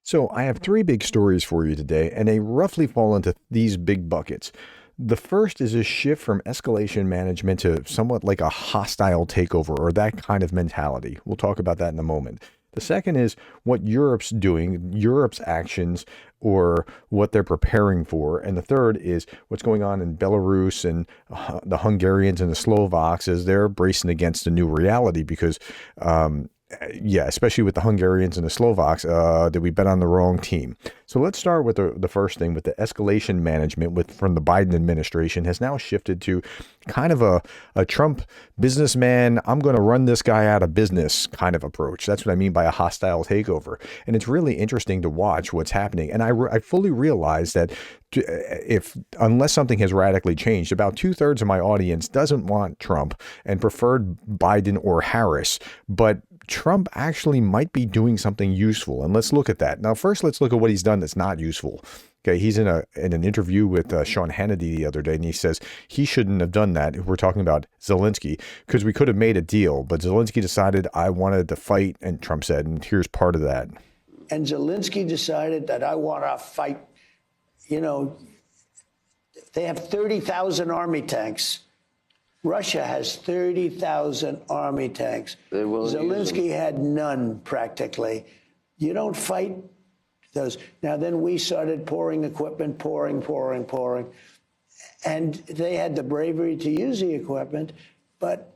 So I have three big stories for you today, and they roughly fall into these big buckets. The first is a shift from escalation management to somewhat like a hostile takeover or that kind of mentality. We'll talk about that in a moment. The second is what Europe's doing, Europe's actions, or what they're preparing for. And the third is what's going on in Belarus and the Hungarians and the Slovaks as they're bracing against a new reality because yeah, especially with the Hungarians and the Slovaks, that we bet on the wrong team. So let's start with the first thing with the escalation management from the Biden administration has now shifted to kind of a Trump businessman, I'm going to run this guy out of business kind of approach. That's what I mean by a hostile takeover. And it's really interesting to watch what's happening. And I fully realize that unless something has radically changed, about 2/3 of my audience doesn't want Trump and preferred Biden or Harris, but Trump actually might be doing something useful. And let's look at that. Now, first, let's look at what he's done that's not useful. Okay, he's in an interview with Sean Hannity the other day, and he says he shouldn't have done that. We're talking about Zelensky, because we could have made a deal, but Zelensky decided I wanted to fight, and Trump said, and here's part of that. And Zelensky decided that I want to fight. You know, they have 30,000 army tanks. Russia has 30,000 army tanks. Zelensky had none, practically. You don't fight those. Now, then we started pouring equipment, pouring. And they had the bravery to use the equipment. But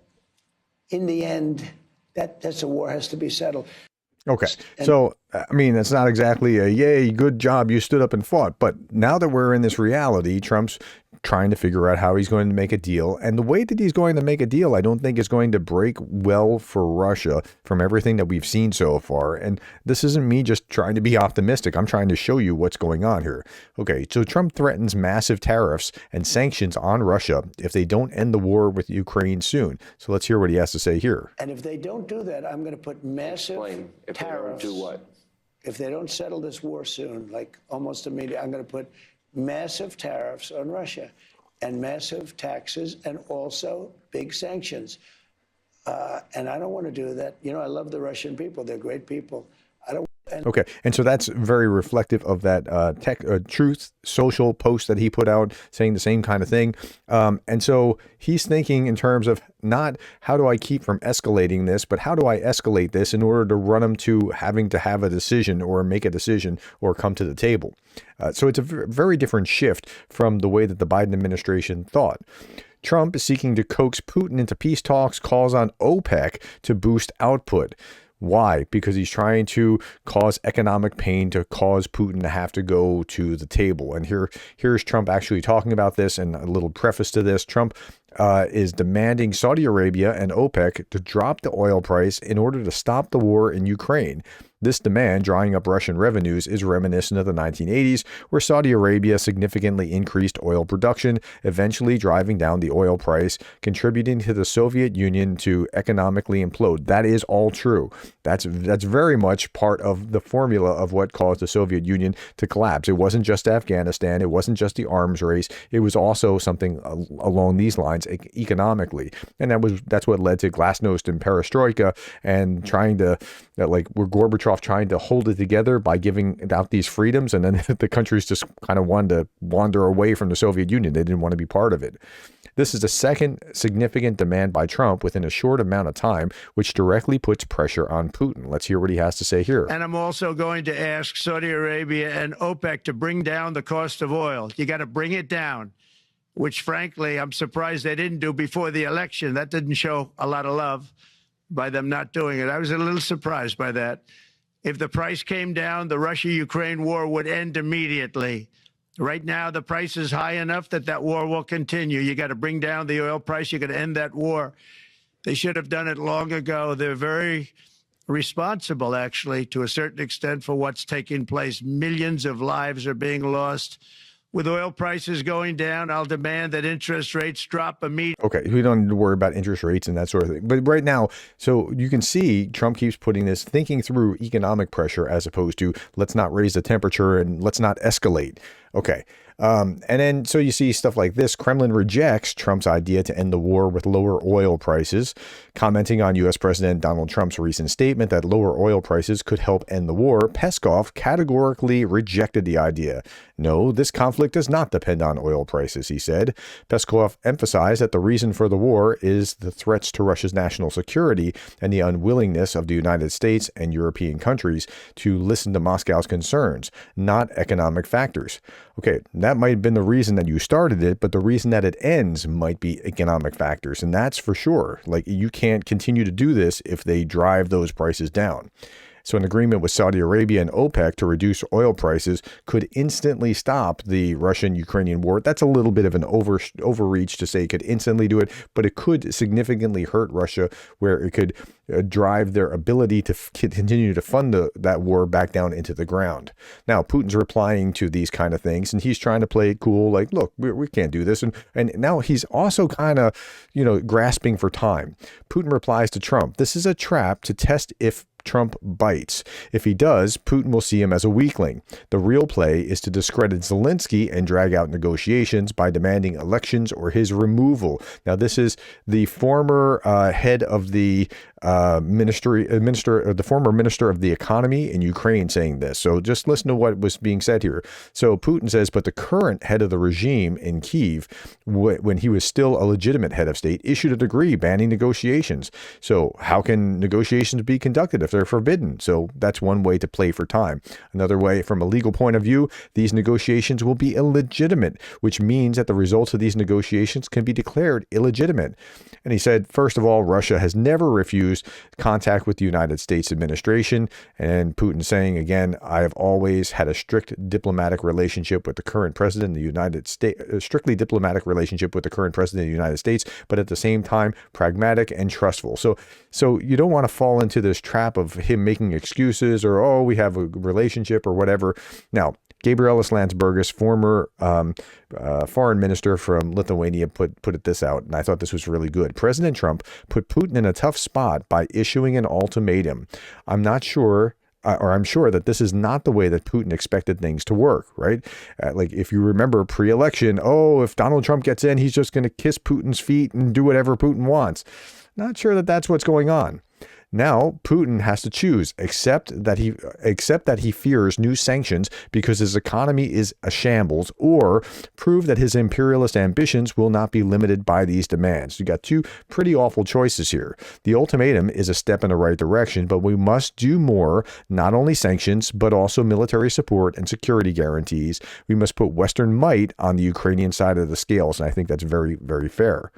in the end, that's a war has to be settled. Okay. So, I mean, it's not exactly a, yay, good job, you stood up and fought. But now that we're in this reality, Trump's trying to figure out how he's going to make a deal. And the way that he's going to make a deal, I don't think is going to break well for Russia from everything that we've seen so far. And this isn't me just trying to be optimistic. I'm trying to show you what's going on here. Okay, so Trump threatens massive tariffs and sanctions on Russia if they don't end the war with Ukraine soon. So let's hear what he has to say here. And if they don't do that, I'm going to put massive tariffs. Do what? If they don't settle this war soon, like almost immediately, I'm going to put massive tariffs on Russia and massive taxes and also big sanctions. And I don't want to do that. You know, I love the Russian people. They're great people. I don't. Okay. And so that's very reflective of that Truth Social post that he put out saying the same kind of thing. And so he's thinking in terms of not how do I keep from escalating this, but how do I escalate this in order to run him to having to have a decision or make a decision or come to the table. So it's a very different shift from the way that the Biden administration thought. Trump is seeking to coax Putin into peace talks, calls on OPEC to boost output. Why? Because he's trying to cause economic pain to cause Putin to have to go to the table. And here's Trump actually talking about this, and a little preface to this. Trump is demanding Saudi Arabia and OPEC to drop the oil price in order to stop the war in Ukraine. This demand, drying up Russian revenues, is reminiscent of the 1980s, where Saudi Arabia significantly increased oil production, eventually driving down the oil price, contributing to the Soviet Union to economically implode. That is all true. That's very much part of the formula of what caused the Soviet Union to collapse. It wasn't just Afghanistan. It wasn't just the arms race. It was also something along these lines economically. And that's what led to glasnost and perestroika and trying to, where Gorbachev trying to hold it together by giving out these freedoms, and then the countries just kind of wanted to wander away from the Soviet Union. They didn't want to be part of it. This is the second significant demand by Trump within a short amount of time, which directly puts pressure on Putin. Let's hear what he has to say here. And I'm also going to ask Saudi Arabia and OPEC to bring down the cost of oil. You got to bring it down, which frankly, I'm surprised they didn't do before the election. That didn't show a lot of love by them not doing it. I was a little surprised by that. If the price came down, the Russia-Ukraine war would end immediately. Right now, the price is high enough that war will continue. You got to bring down the oil price. You got to end that war. They should have done it long ago. They're very responsible, actually, to a certain extent for what's taking place. Millions of lives are being lost. With oil prices going down, I'll demand that interest rates drop immediately. Okay, we don't need to worry about interest rates and that sort of thing. But right now, so you can see Trump keeps putting this, thinking through economic pressure as opposed to let's not raise the temperature and let's not escalate. Okay, And then so you see stuff like this. Kremlin rejects Trump's idea to end the war with lower oil prices, commenting on U.S. President Donald Trump's recent statement that lower oil prices could help end the war. Peskov categorically rejected the idea. No, this conflict does not depend on oil prices, he said. Peskov emphasized that the reason for the war is the threats to Russia's national security and the unwillingness of the United States and European countries to listen to Moscow's concerns, not economic factors. Okay, that might have been the reason that you started it, but the reason that it ends might be economic factors, and that's for sure. Like, you can't continue to do this if they drive those prices down. So an agreement with Saudi Arabia and OPEC to reduce oil prices could instantly stop the Russian-Ukrainian war. That's a little bit of an overreach to say it could instantly do it, but it could significantly hurt Russia, where it could drive their ability to continue to fund that war back down into the ground. Now, Putin's replying to these kind of things, and he's trying to play it cool, like, look, we can't do this. And now he's also kind of, grasping for time. Putin replies to Trump, this is a trap to test if Trump bites. If he does, Putin will see him as a weakling. The real play is to discredit Zelensky and drag out negotiations by demanding elections or his removal. Now, this is the former head of the the former minister of the economy in Ukraine saying this. So just listen to what was being said here. So Putin says, but the current head of the regime in Kyiv, when he was still a legitimate head of state, issued a decree banning negotiations. So how can negotiations be conducted if they're forbidden? So that's one way to play for time. Another way, from a legal point of view, these negotiations will be illegitimate, which means that the results of these negotiations can be declared illegitimate. And he said, first of all, Russia has never refused contact with the United States administration. And Putin saying, again, I have always had a strict diplomatic relationship with the current president of the United States, but at the same time, pragmatic and trustful. So you don't want to fall into this trap of him making excuses or, oh, we have a relationship or whatever. Now, Gabrielis Landsbergis, former foreign minister from Lithuania, put this out, and I thought this was really good. President Trump put Putin in a tough spot by issuing an ultimatum. I'm sure that this is not the way that Putin expected things to work, right? Like, if you remember pre-election, if Donald Trump gets in, he's just going to kiss Putin's feet and do whatever Putin wants. Not sure that that's what's going on. Now, Putin has to choose, accept that he fears new sanctions because his economy is a shambles, or prove that his imperialist ambitions will not be limited by these demands. You got two pretty awful choices here. The ultimatum is a step in the right direction, but we must do more, not only sanctions, but also military support and security guarantees. We must put Western might on the Ukrainian side of the scales, and I think that's very, very fair.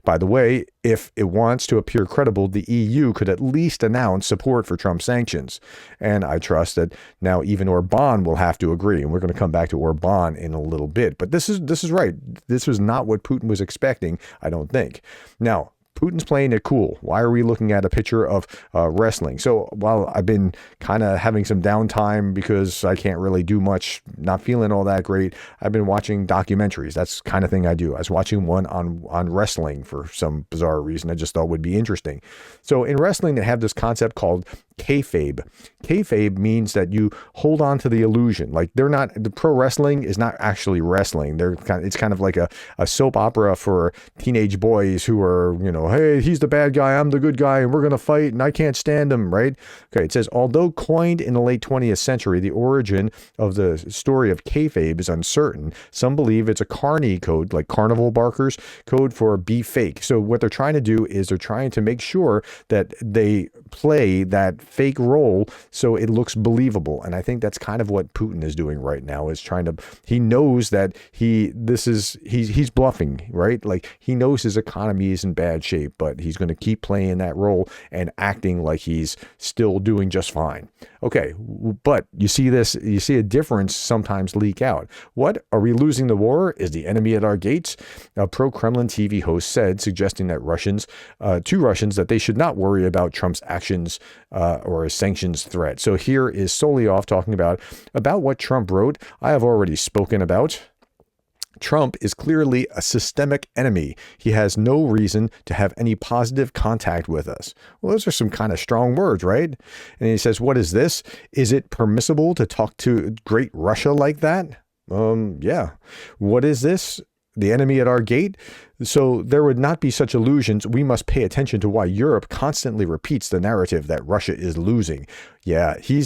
By the way, if it wants to appear credible, the EU could at least announce support for Trump's sanctions. And I trust that now even Orban will have to agree. And we're going to come back to Orban in a little bit. But this is right. This was not what Putin was expecting, I don't think. Now, Putin's playing it cool. Why are we looking at a picture of wrestling? So while I've been kind of having some downtime because I can't really do much, not feeling all that great, I've been watching documentaries. That's the kind of thing I do. I was watching one on wrestling for some bizarre reason I just thought would be interesting. So in wrestling, they have this concept called kayfabe. Kayfabe means that you hold on to the illusion. Like, the pro wrestling is not actually wrestling. It's kind of like a soap opera for teenage boys who are, hey, he's the bad guy, I'm the good guy, and we're going to fight, and I can't stand him, right? Okay, it says, although coined in the late 20th century, the origin of the story of kayfabe is uncertain. Some believe it's a carny code, like carnival barkers code for be fake. So what they're trying to do is they're trying to make sure that they play that fake role so it looks believable. And I think that's kind of what Putin is doing right now, is he knows that he's bluffing, right? Like, he knows his economy is in bad shape, but he's going to keep playing that role and acting like he's still doing just fine. Okay, but you see a difference sometimes leak out. What? Are we losing the war? Is the enemy at our gates? A pro-Kremlin TV host said, suggesting that to Russians that they should not worry about Trump's actions or a sanctions threat. So here is Solioff talking about what Trump wrote. I have already spoken about. Trump is clearly a systemic enemy. He has no reason to have any positive contact with us. Well, those are some kind of strong words, right? And he says, what is this? Is it permissible to talk to great Russia like that? Yeah. What is this? The enemy at our gate? So there would not be such illusions. We must pay attention to why Europe constantly repeats the narrative that Russia is losing. Yeah, he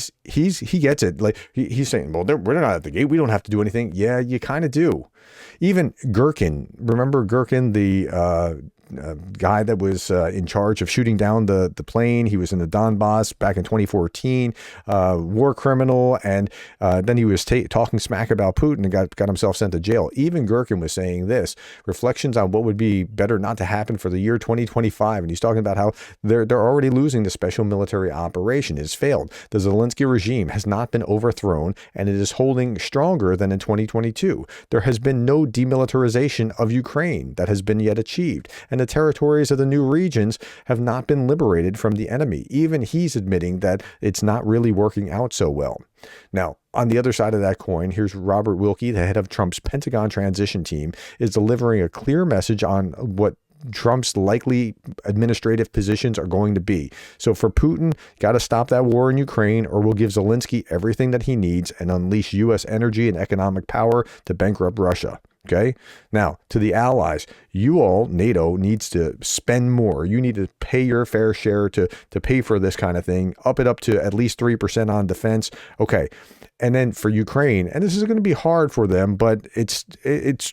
gets it. Like he's saying, well, we're not at the gate. We don't have to do anything. Yeah, you kind of do. Even Gherkin, remember Gherkin, the guy that was in charge of shooting down the plane. He was in the Donbass back in 2014, war criminal, and then he was talking smack about Putin and got himself sent to jail. Even Gherkin was saying this, reflections on what would be better not to happen for the year 2025. And he's talking about how they're already losing the special military operation. It has failed. The Zelensky regime has not been overthrown, and it is holding stronger than in 2022. There has been no demilitarization of Ukraine that has been yet achieved, and the territories of the new regions have not been liberated from the enemy. Even he's admitting that it's not really working out so well. Now, on the other side of that coin, here's Robert Wilkie, the head of Trump's Pentagon transition team, is delivering a clear message on what Trump's likely administrative positions are going to be. So for Putin, got to stop that war in Ukraine, or we'll give Zelensky everything that he needs and unleash U.S. energy and economic power to bankrupt Russia. Okay. Now, to the allies, you all, NATO, needs to spend more. You need to pay your fair share to pay for this kind of thing. Up it up to at least 3% on defense. Okay. And then for Ukraine, and this is going to be hard for them, but it's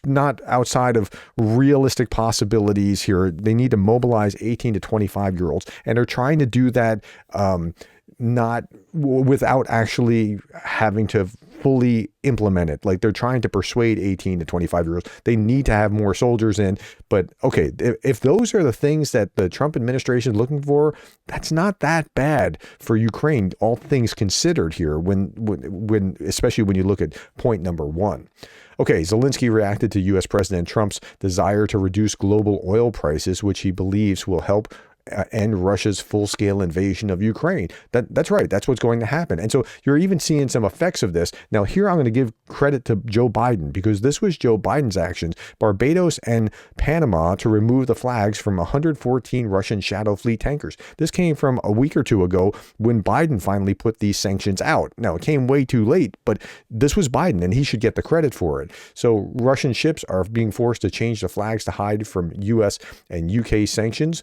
not outside of realistic possibilities here. They need to mobilize 18 to 25-year-olds, and they're trying to do that not without actually having to fully implement it. Like, they're trying to persuade 18 to 25-year-olds. They need to have more soldiers in. But okay, if those are the things that the Trump administration is looking for, that's not that bad for Ukraine, all things considered here, when especially when you look at point number one. Okay, Zelensky reacted to U.S. President Trump's desire to reduce global oil prices, which he believes will help end Russia's full-scale invasion of Ukraine. That's right. That's what's going to happen. And so you're even seeing some effects of this. Now, here I'm going to give credit to Joe Biden, because this was Joe Biden's actions. Barbados and Panama to remove the flags from 114 Russian Shadow Fleet tankers. This came from a week or two ago when Biden finally put these sanctions out. Now, it came way too late, but this was Biden, and he should get the credit for it. So Russian ships are being forced to change the flags to hide from U.S. and U.K. sanctions.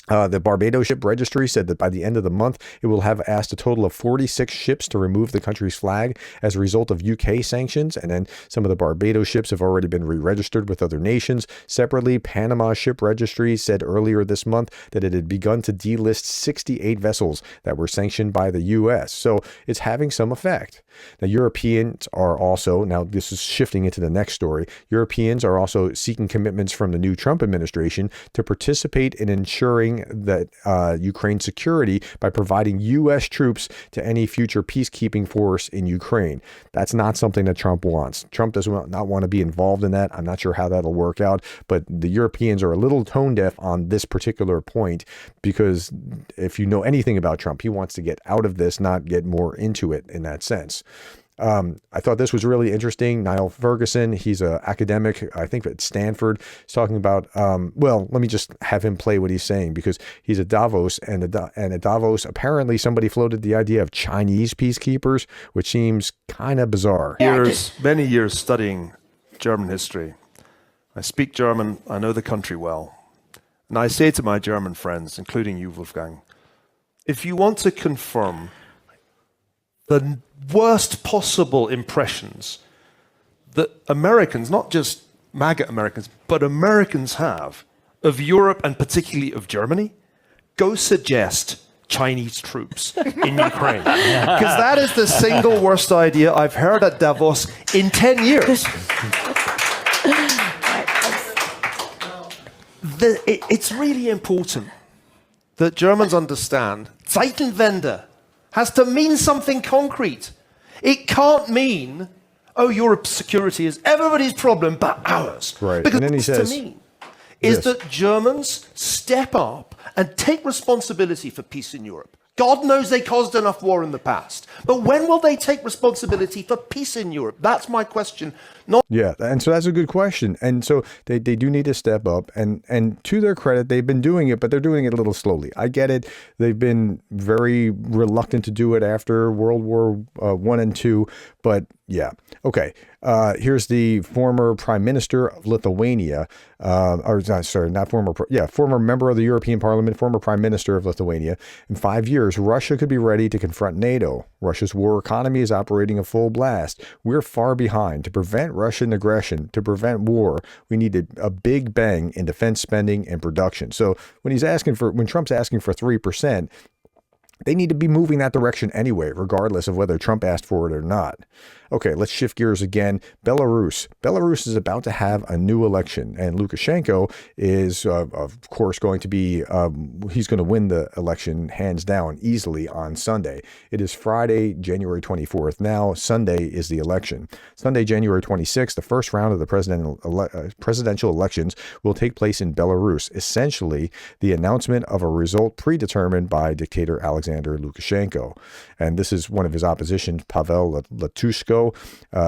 The Barbados Ship Registry said that by the end of the month, it will have asked a total of 46 ships to remove the country's flag as a result of UK sanctions. And then some of the Barbados ships have already been re-registered with other nations. Separately, Panama Ship Registry said earlier this month that it had begun to delist 68 vessels that were sanctioned by the U.S. So it's having some effect. Now, Europeans are also, now this is shifting into the next story, Europeans are also seeking commitments from the new Trump administration to participate in ensuring that Ukraine's security by providing U.S. troops to any future peacekeeping force in Ukraine. That's not something that Trump wants. Trump does not want to be involved in that. I'm not sure how that'll work out, but the Europeans are a little tone deaf on this particular point, because if you know anything about Trump, he wants to get out of this, not get more into it in that sense. I thought this was really interesting. Niall Ferguson, he's an academic, I think at Stanford. He's talking about, well, let me just have him play what he's saying, because he's at Davos, and at Davos, apparently somebody floated the idea of Chinese peacekeepers, which seems kind of bizarre. Many years studying German history. I speak German, I know the country well. And I say to my German friends, including you, Wolfgang, if you want to confirm the worst possible impressions that Americans, not just MAGA Americans, but Americans have of Europe and particularly of Germany, go suggest Chinese troops in Ukraine. Because that is the single worst idea I've heard at Davos in 10 years. It's really important that Germans understand Zeitenwende has to mean something concrete. It can't mean, oh, Europe's security is everybody's problem but ours. Right. Because and then he says, to mean is that Germans step up and take responsibility for peace in Europe. God knows they caused enough war in the past. But when will they take responsibility for peace in Europe? That's my question. Yeah, and so that's a good question. And so they do need to step up. And to their credit, they've been doing it, but they're doing it a little slowly. I get it. They've been very reluctant to do it after World War I and II. But Yeah. Okay. Here's the former Prime Minister of Lithuania, former member of the European Parliament, former Prime Minister of Lithuania. In 5 years, Russia could be ready to confront NATO. Russia's war economy is operating at full blast. We're far behind. To prevent Russian aggression, to prevent war, we need a big bang in defense spending and production. So when Trump's asking for 3%, they need to be moving that direction anyway, regardless of whether Trump asked for it or not. Okay, let's shift gears again. Belarus. Belarus is about to have a new election, and Lukashenko is, of course, going to be, he's going to win the election hands down easily on Sunday. It is Friday, January 24th. Now, Sunday is the election. Sunday, January 26th, the first round of the presidential elections will take place in Belarus. Essentially, the announcement of a result predetermined by dictator Alexander Lukashenko. And this is one of his opposition, Pavel Latushko,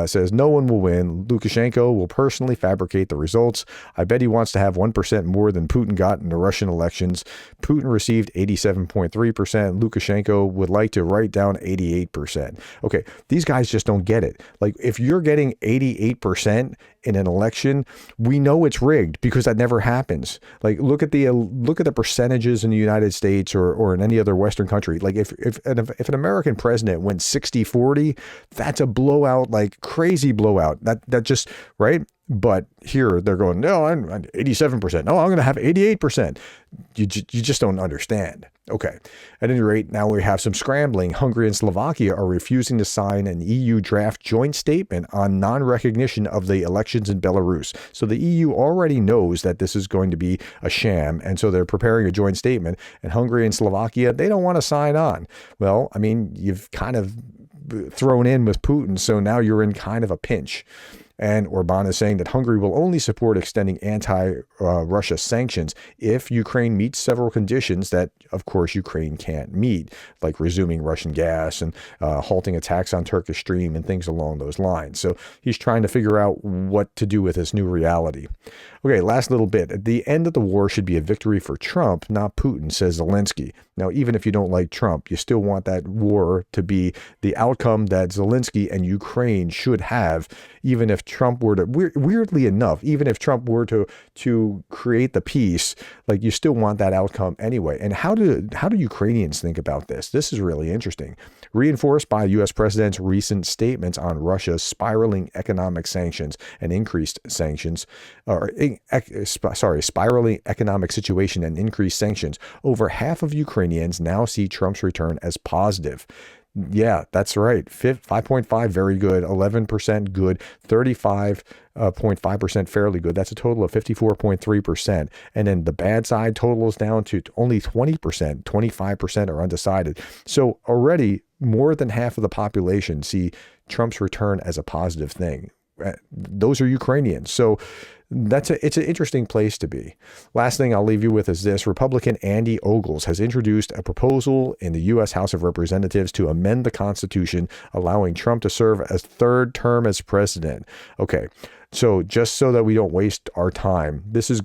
says no one will win. Lukashenko will personally fabricate the results. I bet he wants to have 1% more than Putin got in the Russian elections. Putin received 87.3%. Lukashenko would like to write down 88%. Okay, these guys just don't get it. Like, if you're getting 88% in an election, we know it's rigged because that never happens. Like, look at the percentages in the United States or in any other Western country. Like, if an American president went 60-40, that's a blowout, like crazy blowout. That just, right? But here they're going, no, I'm 87%. No, I'm going to have 88%. You just don't understand. Okay. At any rate, now we have some scrambling. Hungary and Slovakia are refusing to sign an EU draft joint statement on non-recognition of the elections in Belarus. So the EU already knows that this is going to be a sham, and so they're preparing a joint statement. And Hungary and Slovakia, they don't want to sign on. Well, I mean, you've kind of thrown in with Putin, so now you're in kind of a pinch. And Orban is saying that Hungary will only support extending anti-Russia sanctions if Ukraine meets several conditions that, of course, Ukraine can't meet, like resuming Russian gas and halting attacks on Turkish Stream and things along those lines. So he's trying to figure out what to do with this new reality. Okay, last little bit. At the end of the war should be a victory for Trump, not Putin, says Zelensky. Now, even if you don't like Trump, you still want that war to be the outcome that Zelensky and Ukraine should have, even if Trump were to, weirdly enough, even if Trump were to create the peace, like, you still want that outcome anyway. And how do Ukrainians think about this? This is really interesting. Reinforced by U.S. President's recent statements on Russia's spiraling economic sanctions and increased sanctions, spiraling economic situation and increased sanctions, over half of Ukrainians now see Trump's return as positive. Yeah, that's right. 5.5, very good. 11% good. 35.5% fairly good. That's a total of 54.3%. And then the bad side totals down to only 20%. 25% are undecided. So already more than half of the population see Trump's return as a positive thing. Those are Ukrainians. So it's an interesting place to be. Last thing I'll leave you with is this. Republican Andy Ogles has introduced a proposal in the U.S. House of Representatives to amend the Constitution, allowing Trump to serve a third term as president. Okay. So just so that we don't waste our time, this is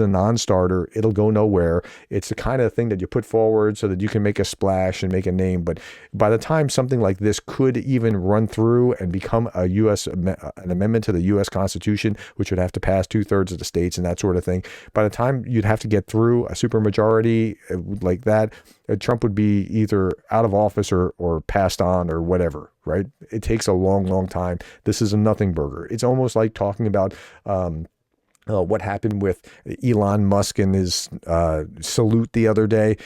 a non-starter. It'll go nowhere. It's the kind of thing that you put forward so that you can make a splash and make a name. But by the time something like this could even run through and become an amendment to the U.S. Constitution, which would have to pass 2/3 of the states and that sort of thing, by the time you'd have to get through a supermajority like that, Trump would be either out of office or passed on or whatever, right? It takes a long, long time. This is a nothing burger. It's almost like talking about what happened with Elon Musk and his salute the other day.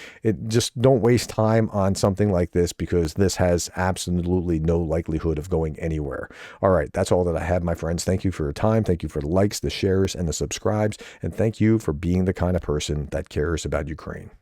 Just don't waste time on something like this, because this has absolutely no likelihood of going anywhere. All right, that's all that I have, my friends. Thank you for your time. Thank you for the likes, the shares, and the subscribes. And thank you for being the kind of person that cares about Ukraine.